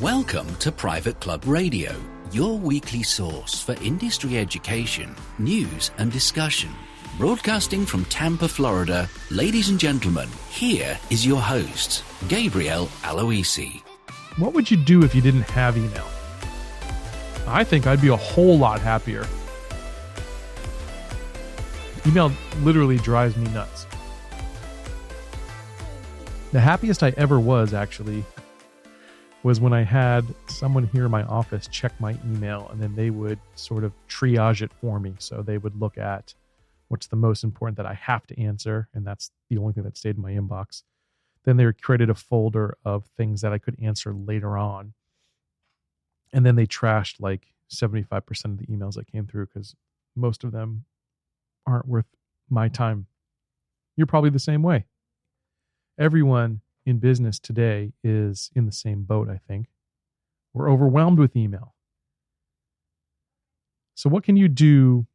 Welcome to Private Club Radio, your weekly source for industry education, news and discussion. Broadcasting from Tampa, Florida, ladies and gentlemen, here is your host, Gabriel Aloisi. What would you do if you didn't have email? I think I'd be a whole lot happier. Email literally drives me nuts. The happiest I ever was, actually, was when I had someone here in my office check my email, and then they would sort of triage it for me. So they would look at what's the most important that I have to answer, and that's the only thing that stayed in my inbox. Then they created a folder of things that I could answer later on. And then they trashed like 75% of the emails that came through because most of them aren't worth my time. You're probably the same way. Everyone in business today is in the same boat, I think. We're overwhelmed with email. So what can you do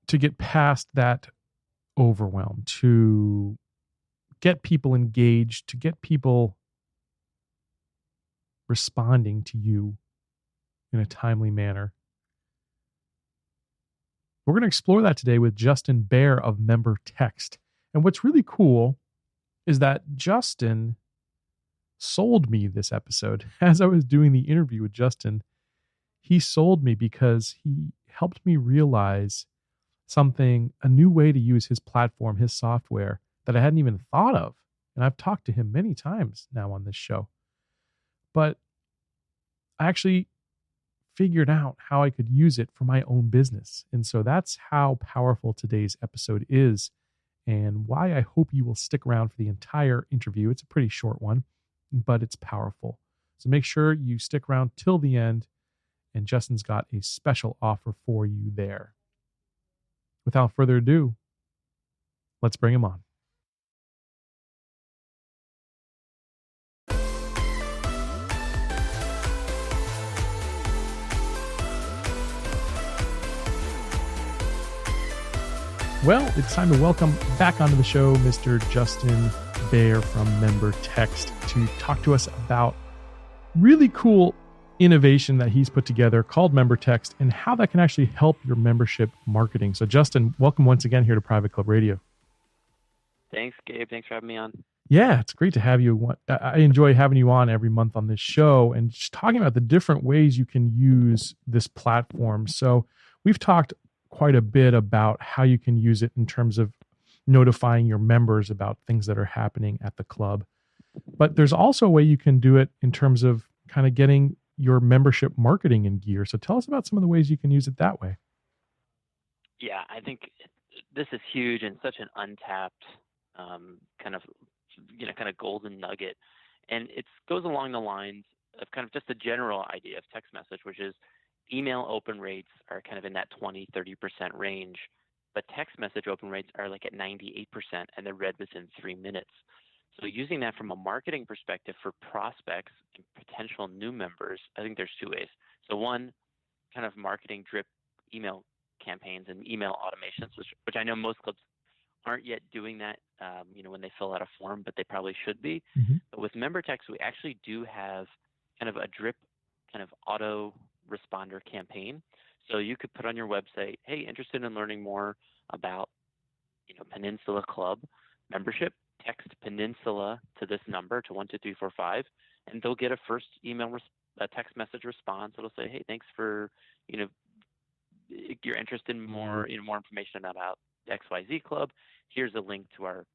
to get past that overwhelm, to get people engaged, to get people responding to you in a timely manner? We're going to explore that today with Justin Baer of MemberText. And what's really cool is that Justin sold me this episode. As I was doing the interview with Justin, he sold me because he helped me realize something, a new way to use his platform, his software that I hadn't even thought of. And I've talked to him many times now on this show. But I actually figured out how I could use it for my own business. And so that's how powerful today's episode is, and why I hope you will stick around for the entire interview. It's a pretty short one, but it's powerful. So make sure you stick around till the end, and Justin's got a special offer for you there. Without further ado, let's bring him on. Well, it's time to welcome back onto the show Mr. Justin Baer from MemberText to talk to us about really cool innovation that he's put together called MemberText and how that can actually help your membership marketing. So Justin, welcome once again here to Private Club Radio. Thanks, Gabe. Thanks for having me on. Yeah, it's great to have you. I enjoy having you on every month on this show and just talking about the different ways you can use this platform. So we've talked quite a bit about how you can use it in terms of notifying your members about things that are happening at the club. But there's also a way you can do it in terms of kind of getting your membership marketing in gear. So tell us about some of the ways you can use it that way. Yeah, I think this is huge and such an untapped kind of golden nugget. And it goes along the lines of kind of just a general idea of text message, which is email open rates are kind of in that 20-30% range, but text message open rates are like at 98%, and they're read within 3 minutes. So using that from a marketing perspective for prospects and potential new members, I think there's two ways. So one, kind of marketing drip email campaigns and email automations, which I know most clubs aren't yet doing that, when they fill out a form, but they probably should be. Mm-hmm. But with MemberText, we actually do have kind of a drip kind of auto responder campaign. So you could put on your website, hey, interested in learning more about, Peninsula Club membership, text Peninsula to this number, to 12345, and they'll get a first a text message response. It'll say, hey, thanks for, you're interested in more, more information about XYZ Club. Here's a link to our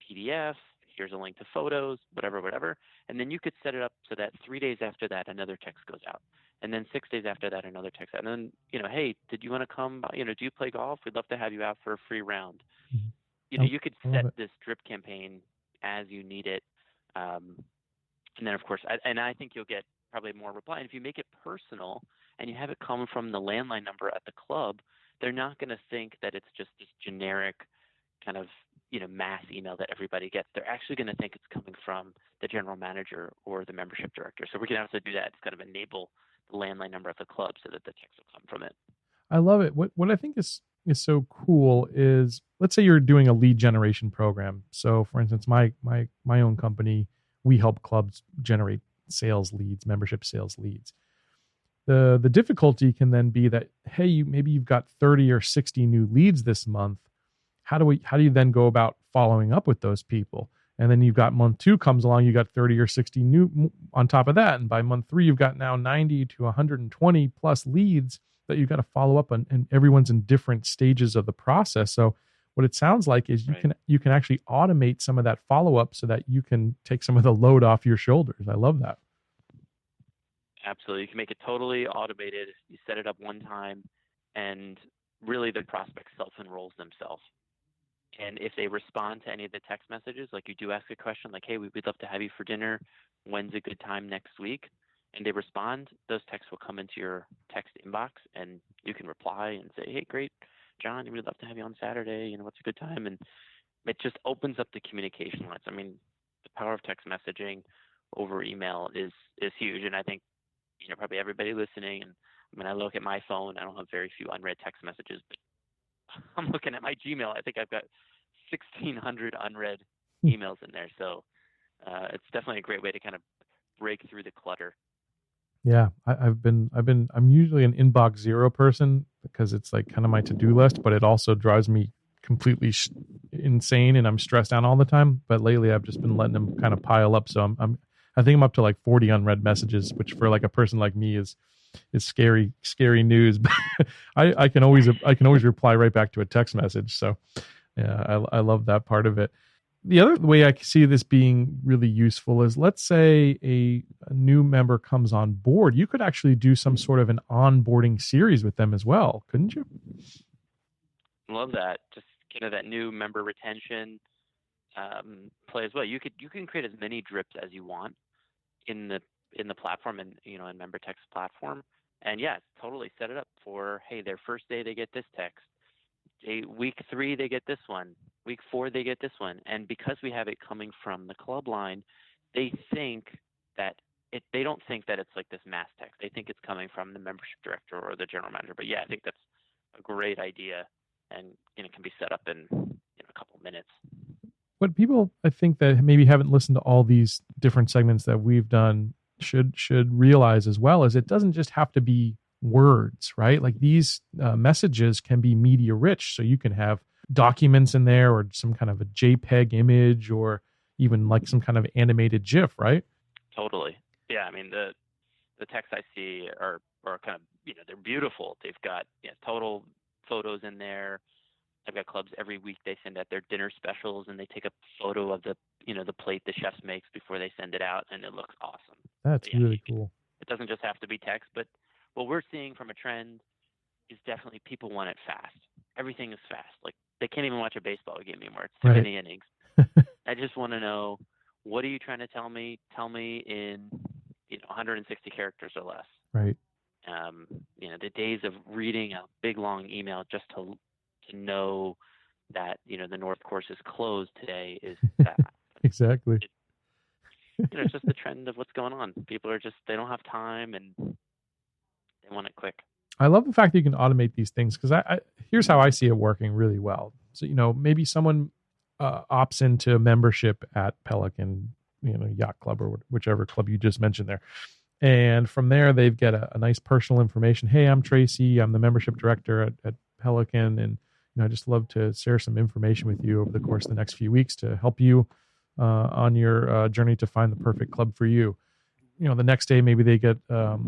PDF. Here's a link to photos, whatever. And then you could set it up so that 3 days after that, another text goes out. And then 6 days after that, another text out. And then, hey, did you want to come? Do you play golf? We'd love to have you out for a free round. Mm-hmm. You could set this drip campaign as you need it. And then, of course, I think you'll get probably more reply. And if you make it personal and you have it come from the landline number at the club, they're not going to think that it's just this generic kind of, mass email that everybody gets. They're actually going to think it's coming from the general manager or the membership director. So we can also do that to kind of enable the landline number at the club so that the text will come from it. I love it. What I think is so cool is, let's say you're doing a lead generation program. So for instance, my own company, we help clubs generate sales leads, membership sales leads. The difficulty can then be that, hey, maybe you've got 30 or 60 new leads this month. How do you then go about following up with those people? And then you've got month 2 comes along, you got 30 or 60 new on top of that. And by month 3, you've got now 90 to 120 plus leads that you've got to follow up on, and everyone's in different stages of the process. So what it sounds like is you can actually automate some of that follow-up so that you can take some of the load off your shoulders. I love that. Absolutely. You can make it totally automated. You set it up one time, and really the prospect self-enrolls themselves. And if they respond to any of the text messages, like you do ask a question like, hey, we'd love to have you for dinner. When's a good time next week? And they respond, those texts will come into your text inbox, and you can reply and say, hey, great, John, we'd love to have you on Saturday. What's a good time? And it just opens up the communication lines. I mean, the power of text messaging over email is huge. And I think, probably everybody listening, and when I look at my phone, I don't have very few unread text messages, but I'm looking at my Gmail. I think I've got 1,600 unread emails in there. So it's definitely a great way to kind of break through the clutter. Yeah, I'm usually an inbox zero person because it's like kind of my to-do list, but it also drives me completely insane and I'm stressed out all the time. But lately I've just been letting them kind of pile up. So I think I'm up to like 40 unread messages, which for like a person like me is scary news. But I can always reply right back to a text message. So yeah, I love that part of it. The other way I see this being really useful is, let's say a new member comes on board. You could actually do some sort of an onboarding series with them as well, couldn't you? Love that. Just kind of that new member retention play as well. You can create as many drips as you want in the platform, and in MemberText platform. And yeah, totally set it up for, hey, their first day they get this text. Week 3 they get this one. Week 4 they get this one. And because we have it coming from the club line, they don't think that it's like this mass text. They think it's coming from the membership director or the general manager. But yeah, I think that's a great idea, and can be set up in a couple minutes. What people, I think, that maybe haven't listened to all these different segments that we've done should realize as well is it doesn't just have to be words, right? Like these messages can be media rich. So you can have documents in there, or some kind of a JPEG image, or even like some kind of animated GIF, right? Totally. Yeah. I mean, the texts I see are kind of, they're beautiful. They've got total photos in there. I've got clubs every week. They send out their dinner specials, and they take a photo of the plate the chef makes before they send it out, and it looks awesome. That's really cool. It doesn't just have to be text, but what we're seeing from a trend is definitely people want it fast. Everything is fast. Like they can't even watch a baseball game anymore. It's too many innings. I just want to know, what are you trying to tell me? Tell me in 160 characters or less. Right. The days of reading a big long email just to know that the North Course is closed today is that. Exactly. It's just the trend of what's going on. People are they don't have time, and they want it quick. I love the fact that you can automate these things, because here's how I see it working really well. So maybe someone opts into membership at Pelican, yacht club, or whichever club you just mentioned there. And from there, they've got a nice personal information. Hey, I'm Tracy. I'm the membership director at Pelican. And I just love to share some information with you over the course of the next few weeks to help you on your journey to find the perfect club for you. The next day, maybe they get a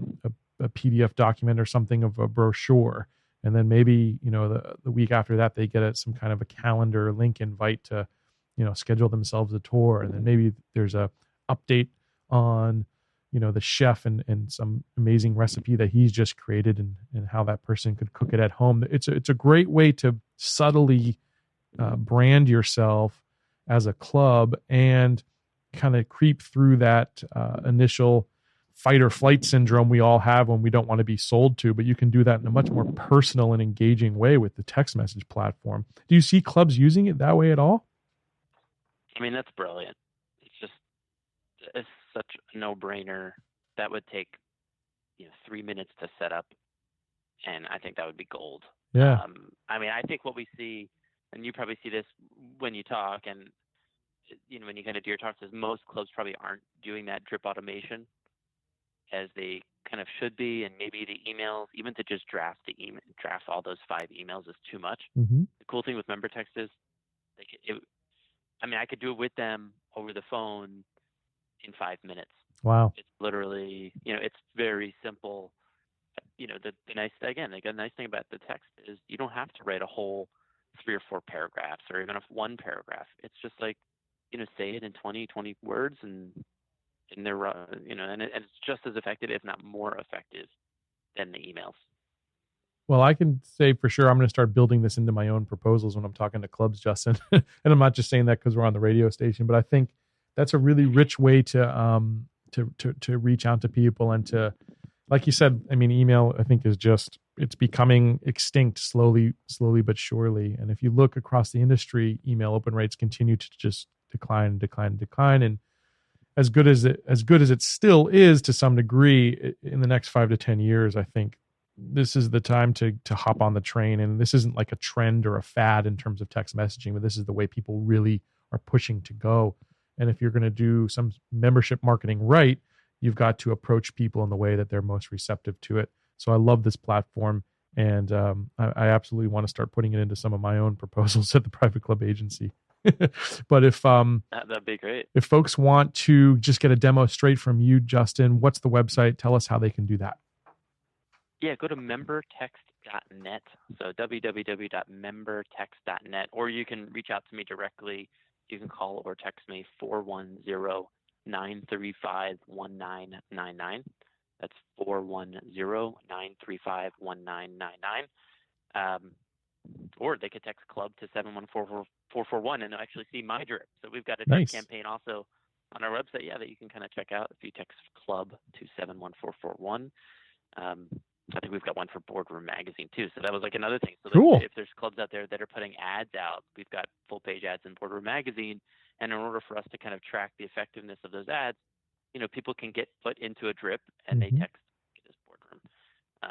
PDF document or something of a brochure. And then maybe, the week after that, they get some kind of a calendar link invite to, schedule themselves a tour. And then maybe there's a update on, the chef and some amazing recipe that he's just created, and how that person could cook it at home. It's a great way to subtly brand yourself as a club and kind of creep through that initial fight or flight syndrome we all have when we don't want to be sold to, but you can do that in a much more personal and engaging way with the text message platform. Do you see clubs using it that way at all? I mean, that's brilliant. It's such a no-brainer. That would take 3 minutes to set up, and I think that would be gold. Yeah. I mean, I think what we see, and you probably see this when you talk, and when you kind of do your talks, is most clubs probably aren't doing that drip automation. as they kind of should be, and maybe the emails, even to just draft all those 5 emails is too much. Mm-hmm. The cool thing with MemberText is, I could do it with them over the phone in 5 minutes. Wow. It's literally, it's very simple. The nice thing about the text is you don't have to write a whole 3 or 4 paragraphs or even one paragraph. It's just like, say it in 20 words and they're, and it's just as effective, if not more effective than the emails. Well, I can say for sure I'm going to start building this into my own proposals when I'm talking to clubs, Justin. And I'm not just saying that because we're on the radio station, but I think that's a really rich way to reach out to people and to, like you said, email I think is just, it's becoming extinct slowly but surely. And if you look across the industry, email open rates continue to just decline. And as good as it still is to some degree, in the next 5 to 10 years, I think this is the time to hop on the train. And this isn't like a trend or a fad in terms of text messaging, but this is the way people really are pushing to go. And if you're going to do some membership marketing right, you've got to approach people in the way that they're most receptive to it. So I love this platform, and I absolutely want to start putting it into some of my own proposals at the Private Club Agency. But if that'd be great. If folks want to just get a demo straight from you, Justin, what's the website? Tell us how they can do that. Yeah, go to membertext.net. So www.membertext.net, or you can reach out to me directly. You can call or text me 410-935-1999. That's 410-935-1999. Or they could text club to 714-441 and they'll actually see my drip. So we've got a drip campaign also on our website, that you can kind of check out if you text club to 71441. I think we've got one for Boardroom Magazine too. So that was like another thing. So cool. If there's clubs out there that are putting ads out, we've got full page ads in Boardroom Magazine. And in order for us to kind of track the effectiveness of those ads, people can get put into a drip and they text this Boardroom.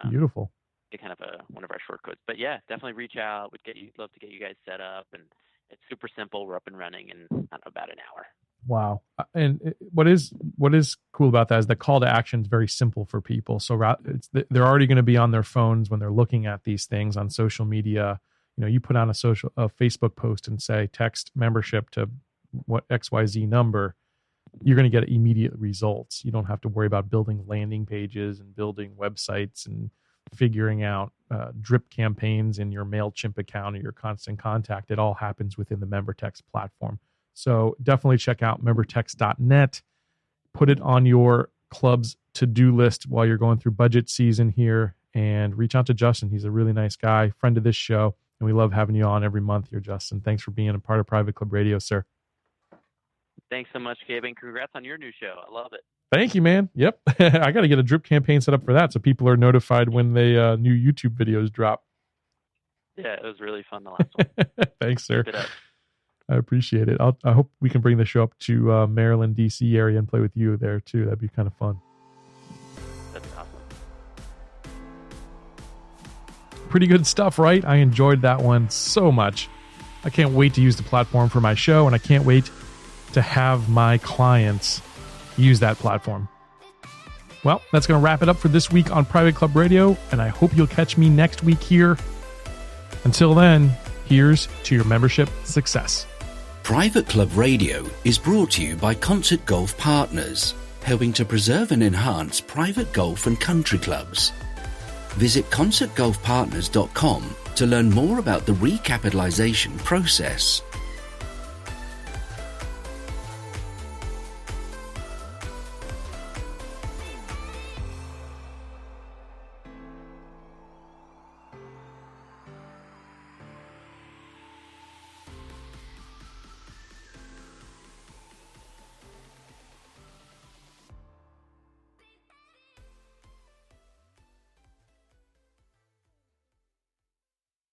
Beautiful. Kind of one of our short codes. But yeah, definitely reach out. Love to get you guys set up, and it's super simple. We're up and running in about an hour. Wow. And what is cool about that is the call to action is very simple for people. So they're already going to be on their phones when they're looking at these things on social media. You put on a Facebook post and say, text membership to what XYZ number, you're going to get immediate results. You don't have to worry about building landing pages and building websites and figuring out drip campaigns in your MailChimp account or your Constant Contact. It all happens within the MemberText platform. So definitely check out membertext.net. Put it on your club's to-do list while you're going through budget season here, and reach out to Justin. He's a really nice guy, friend of this show, and we love having you on every month here, Justin. Thanks for being a part of Private Club Radio, sir. Thanks so much, Gabe, and congrats on your new show. I love it. Thank you, man. Yep. I got to get a drip campaign set up for that so people are notified when they new YouTube videos drop. Yeah, it was really fun the last one. Thanks, sir. Keep it up. I appreciate it. I hope we can bring the show up to Maryland, D.C. area and play with you there too. That'd be kind of fun. That's awesome. Pretty good stuff, right? I enjoyed that one so much. I can't wait to use the platform for my show, and I can't wait to have my clients use that platform. Well, that's going to wrap it up for this week on Private Club Radio, and I hope you'll catch me next week here. Until then, here's to your membership success. Private Club Radio is brought to you by Concert Golf Partners, helping to preserve and enhance private golf and country clubs. Visit concertgolfpartners.com to learn more about the recapitalization process.